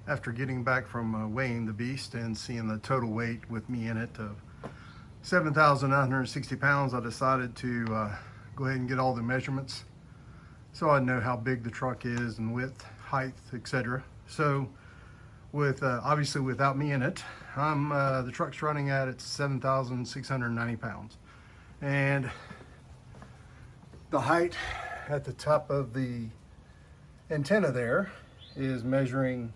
after getting back from weighing the beast and seeing the total weight with me in it of 7,960 pounds, I decided to go ahead and get all the measurements so I know how big the truck is and width, height, etc. So with obviously without me in it, the truck's running at its 7,690 pounds. And the height at the top of the antenna there is measuring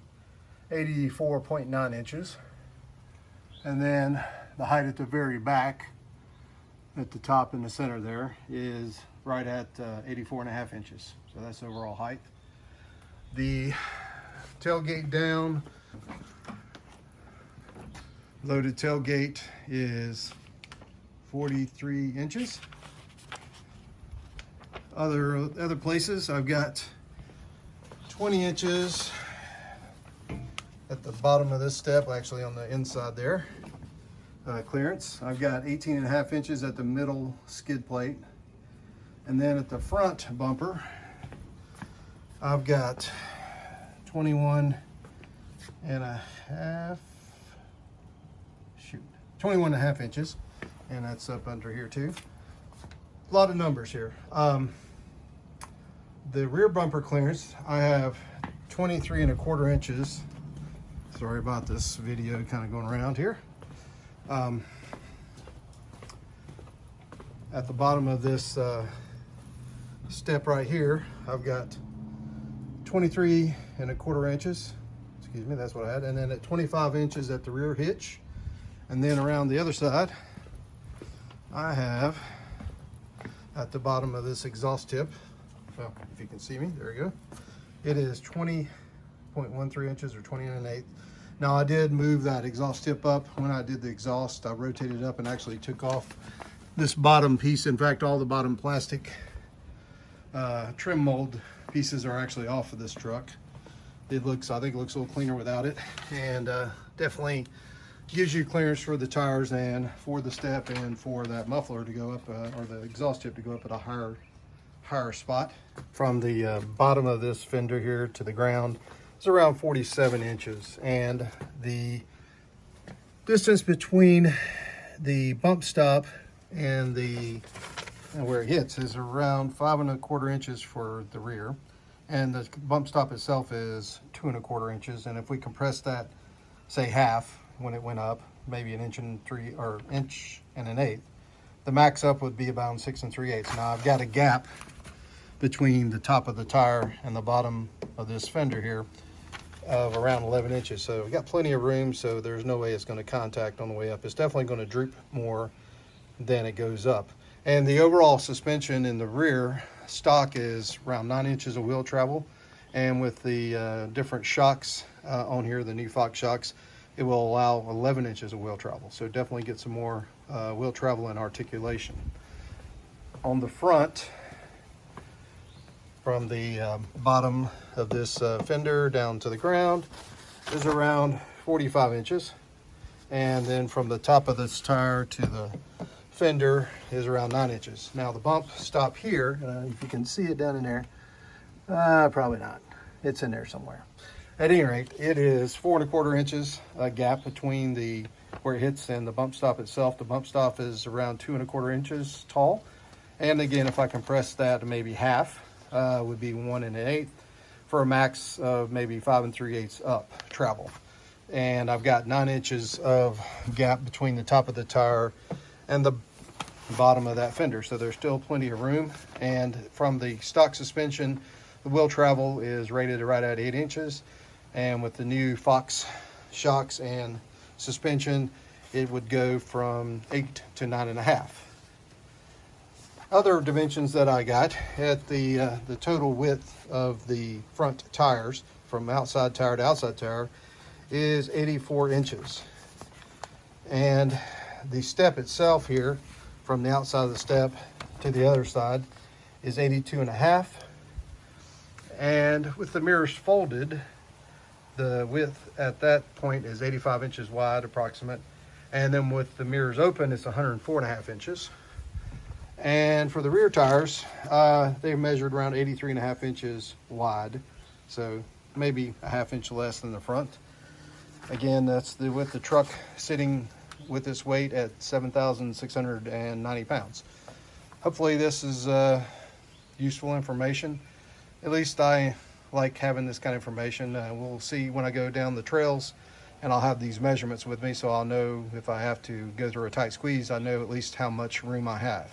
84.9 inches. And then the height at the very back, at the top in the center there, is right at 84.5 inches. So that's overall height. The tailgate down, loaded tailgate is 43 inches. Other places, I've got 20 inches at the bottom of this step, actually on the inside there, clearance. I've got 18.5 inches at the middle skid plate. And then at the front bumper, I've got 21 and a half inches, and that's up under here too. A lot of numbers here. The rear bumper clearance, I have 23.25 inches. Sorry about this video kind of going around here. At the bottom of this step right here, I've got 23.25 inches. Excuse me, that's what I had. And then at 25 inches at the rear hitch. And then around the other side, I have at the bottom of this exhaust tip, well, if you can see me, there you go. It is 20.13 inches or 20 1/8. Now I did move that exhaust tip up. When I did the exhaust, I rotated it up and actually took off this bottom piece. In fact, all the bottom plastic trim mold pieces are actually off of this truck. I think it looks a little cleaner without it, and definitely gives you clearance for the tires and for the step and for that muffler to go up, or the exhaust tip to go up at a higher spot. From the bottom of this fender here to the ground is around 47 inches, and the distance between the bump stop and where it hits is around 5.25 inches for the rear, and the bump stop itself is 2.25 inches. And if we compress that, say half, when it went up, maybe an inch and 1/8, the max up would be about 6 3/8. Now I've got a gap between the top of the tire and the bottom of this fender here of around 11 inches. So we've got plenty of room, so there's no way it's going to contact on the way up. It's definitely going to droop more than it goes up. And the overall suspension in the rear stock is around 9 inches of wheel travel. And with the different shocks on here, the new Fox shocks, it will allow 11 inches of wheel travel. So definitely get some more wheel travel and articulation. On the front, from the bottom of this fender down to the ground is around 45 inches. And then from the top of this tire to the fender is around 9 inches. Now the bump stop here, if you can see it down in there, probably not. It's in there somewhere. At any rate, it is 4.25 inches gap between where it hits and the bump stop itself. The bump stop is around 2.25 inches tall. And again, if I compress that to maybe half, would be 1 1/8 for a max of maybe 5 3/8 up travel. And I've got 9 inches of gap between the top of the tire and the bottom of that fender. So there's still plenty of room. And from the stock suspension, the wheel travel is rated right at 8 inches. And with the new Fox shocks and suspension, it would go from 8 to 9.5. Other dimensions that I got at the total width of the front tires from outside tire to outside tire is 84 inches. And the step itself here, from the outside of the step to the other side, is 82.5. And with the mirrors folded, the width at that point is 85 inches wide, approximate. And then with the mirrors open, it's 104.5 inches. And for the rear tires, they measured around 83.5 inches wide. So maybe a ½ inch less than the front. Again, that's with the truck sitting with this weight at 7,690 pounds. Hopefully this is useful information. At least I like having this kind of information. We'll see when I go down the trails, and I'll have these measurements with me, so I'll know if I have to go through a tight squeeze, I know at least how much room I have.